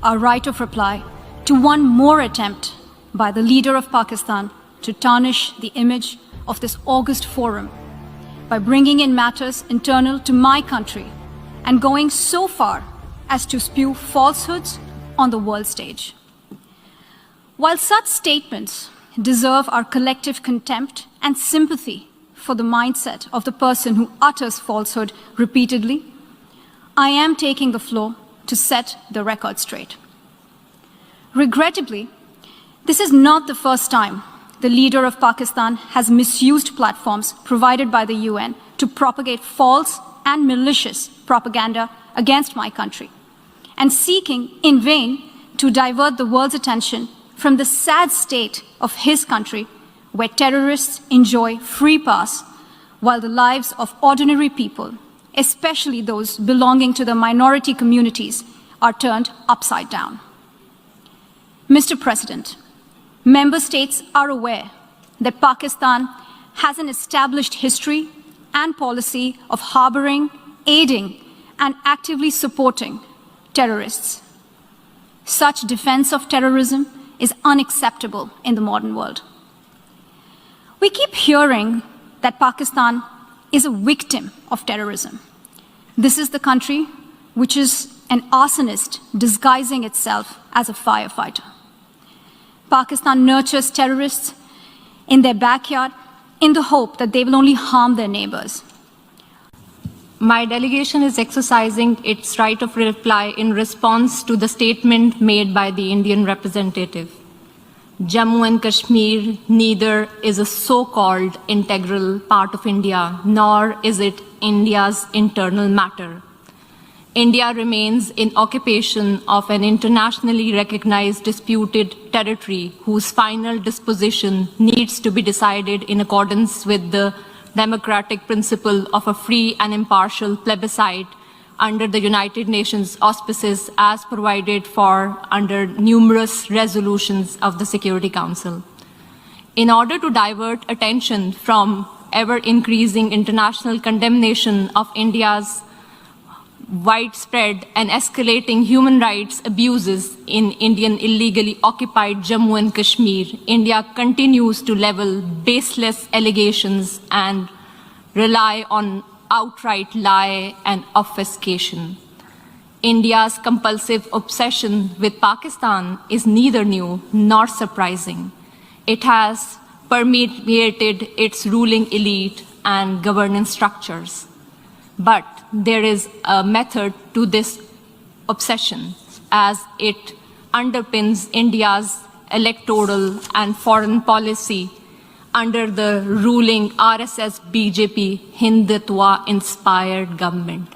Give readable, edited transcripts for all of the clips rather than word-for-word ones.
our right of reply to one more attempt by the leader of Pakistan to tarnish the image of this august forum by bringing in matters internal to my country and going so far as to spew falsehoods on the world stage. While such statements deserve our collective contempt and sympathy for the mindset of the person who utters falsehood repeatedly, I am taking the floor to set the record straight. Regrettably, this is not the first time the leader of Pakistan has misused platforms provided by the UN to propagate false and malicious propaganda against my country, and seeking in vain to divert the world's attention from the sad state of his country, where terrorists enjoy free pass while the lives of ordinary people, especially those belonging to the minority communities, are turned upside down. Mr. President, member states are aware that Pakistan has an established history and policy of harboring, aiding, and actively supporting terrorists. Such defense of terrorism is unacceptable in the modern world. We keep hearing that Pakistan is a victim of terrorism. This is the country which is an arsonist disguising itself as a firefighter. Pakistan nurtures terrorists in their backyard in the hope that they will only harm their neighbors. My delegation is exercising its right of reply in response to the statement made by the Indian representative. Jammu and Kashmir neither is a so-called integral part of India, nor is it India's internal matter. India remains in occupation of an internationally recognized disputed territory whose final disposition needs to be decided in accordance with the democratic principle of a free and impartial plebiscite under the United Nations auspices as provided for under numerous resolutions of the Security Council. In order to divert attention from ever-increasing international condemnation of India's widespread and escalating human rights abuses in Indian illegally occupied Jammu and Kashmir, India continues to level baseless allegations and rely on outright lie and obfuscation. India's compulsive obsession with Pakistan is neither new nor surprising. It has permeated its ruling elite and governance structures. But there is a method to this obsession, as it underpins India's electoral and foreign policy under the ruling RSS-BJP Hindutva-inspired government.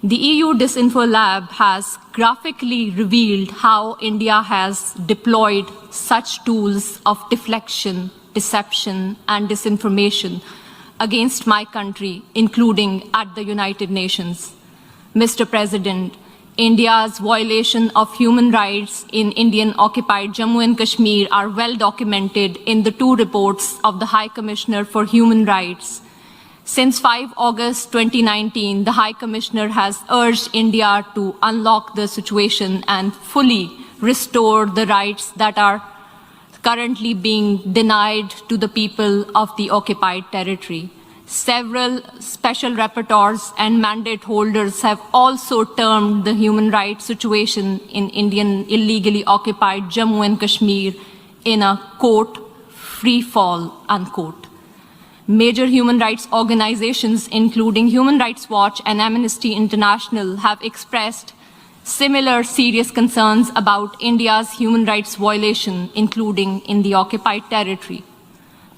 The EU Disinfo Lab has graphically revealed how India has deployed such tools of deflection, deception, and disinformation against my country, including at the United Nations. Mr. President, India's violation of human rights in Indian-occupied Jammu and Kashmir are well documented in the two reports of the High Commissioner for Human Rights. Since 5 August 2019, the High Commissioner has urged India to unlock the situation and fully restore the rights that are currently being denied to the people of the occupied territory. Several special rapporteurs and mandate holders have also termed the human rights situation in Indian illegally occupied Jammu and Kashmir in a, quote, free fall, unquote. Major human rights organizations, including Human Rights Watch and Amnesty International, have expressed similar serious concerns about India's human rights violation, including in the occupied territory.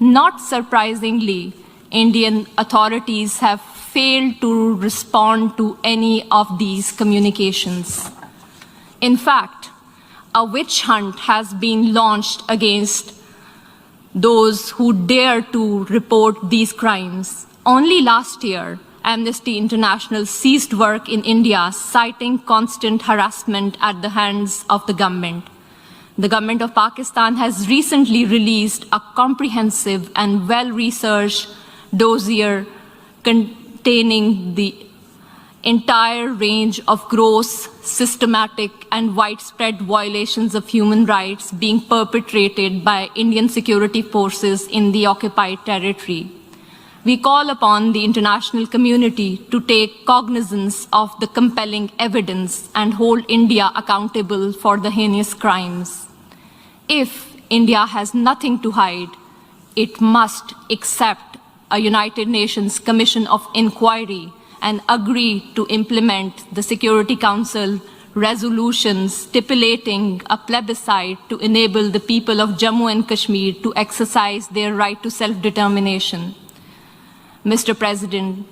Not surprisingly, Indian authorities have failed to respond to any of these communications. In fact, a witch hunt has been launched against those who dare to report these crimes. Only last year, Amnesty International ceased work in India, citing constant harassment at the hands of the government. The government of Pakistan has recently released a comprehensive and well-researched dossier containing the entire range of gross, systematic, and widespread violations of human rights being perpetrated by Indian security forces in the occupied territory. We call upon the international community to take cognizance of the compelling evidence and hold India accountable for the heinous crimes. If India has nothing to hide, it must accept a United Nations Commission of Inquiry and agree to implement the Security Council resolution stipulating a plebiscite to enable the people of Jammu and Kashmir to exercise their right to self-determination. Mr. President,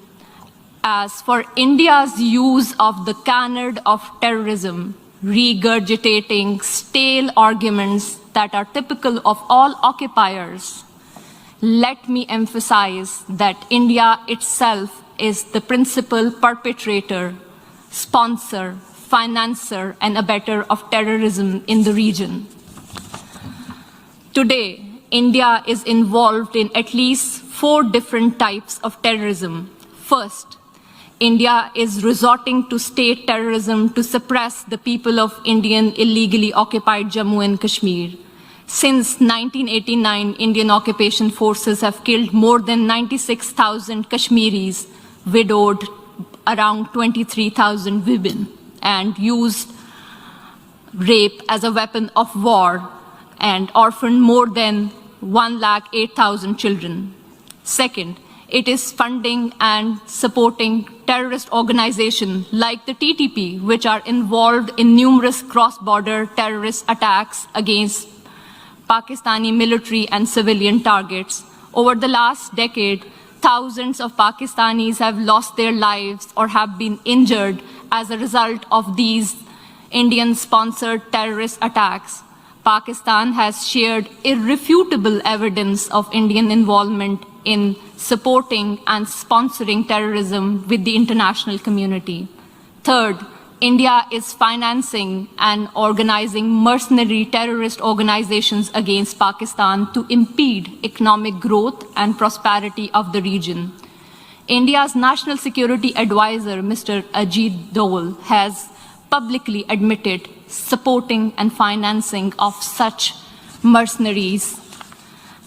as for India's use of the canard of terrorism, regurgitating stale arguments that are typical of all occupiers, let me emphasize that India itself is the principal perpetrator, sponsor, financer, and abettor of terrorism in the region. Today, India is involved in at least 4 different types of terrorism. First, India is resorting to state terrorism to suppress the people of Indian illegally occupied Jammu and Kashmir. Since 1989, Indian occupation forces have killed more than 96,000 Kashmiris, widowed around 23,000 women, and used rape as a weapon of war and orphaned more than 108,000 children. Second, it is funding and supporting terrorist organizations like the TTP, which are involved in numerous cross-border terrorist attacks against Pakistani military and civilian targets. Over the last decade, thousands of Pakistanis have lost their lives or have been injured as a result of these Indian-sponsored terrorist attacks. Pakistan has shared irrefutable evidence of Indian involvement in supporting and sponsoring terrorism with the international community. Third, India is financing and organizing mercenary terrorist organizations against Pakistan to impede economic growth and prosperity of the region. India's National Security Advisor, Mr. Ajit Doval, has publicly admitted supporting and financing of such mercenaries.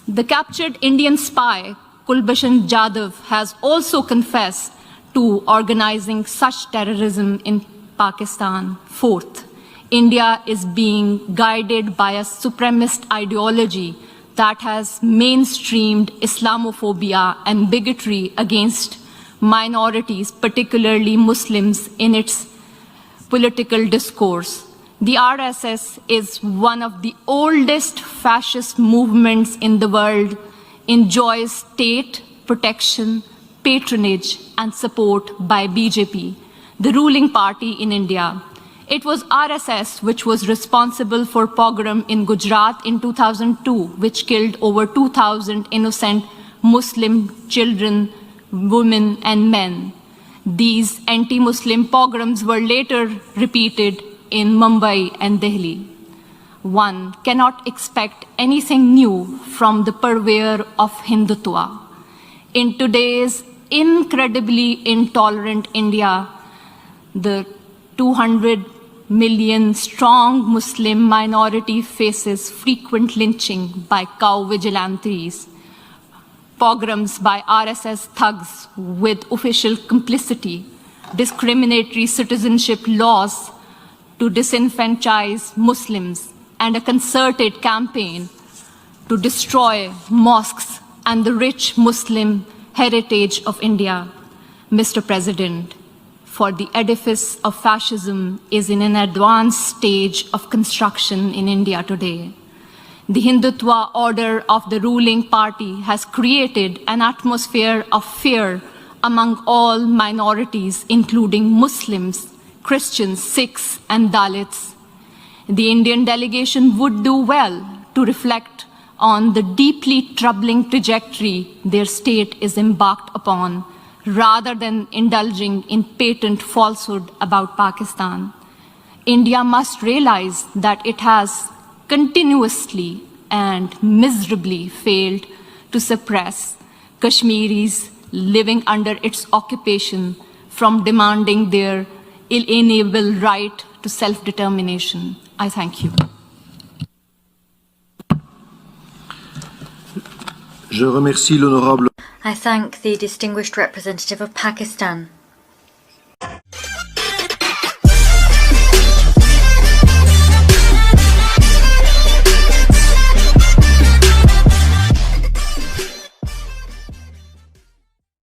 The captured Indian spy, Kulbhushan Jadhav, has also confessed to organizing such terrorism in Pakistan. Fourth, India is being guided by a supremacist ideology that has mainstreamed Islamophobia and bigotry against minorities, particularly Muslims, in its political discourse. The RSS is one of the oldest fascist movements in the world, enjoys state protection, patronage, and support by BJP, the ruling party in India. It was RSS which was responsible for pogrom in Gujarat in 2002, which killed over 2,000 innocent Muslim children, women, and men. These anti-Muslim pogroms were later repeated in Mumbai and Delhi. One cannot expect anything new from the purveyor of Hindutva. In today's incredibly intolerant India, the 200 million strong Muslim minority faces frequent lynching by cow vigilantes, pogroms by RSS thugs with official complicity, discriminatory citizenship laws to disenfranchise Muslims, and a concerted campaign to destroy mosques and the rich Muslim heritage of India. Mr. President, for the edifice of fascism is in an advanced stage of construction in India today. The Hindutva order of the ruling party has created an atmosphere of fear among all minorities, including Muslims, Christians, Sikhs, and Dalits. The Indian delegation would do well to reflect on the deeply troubling trajectory their state is embarked upon, rather than indulging in patent falsehood about Pakistan. India must realize that it has continuously and miserably failed to suppress Kashmiris living under its occupation, from demanding their inalienable right to self-determination. I thank you. Je remercie l'honorable. I thank the distinguished representative of Pakistan.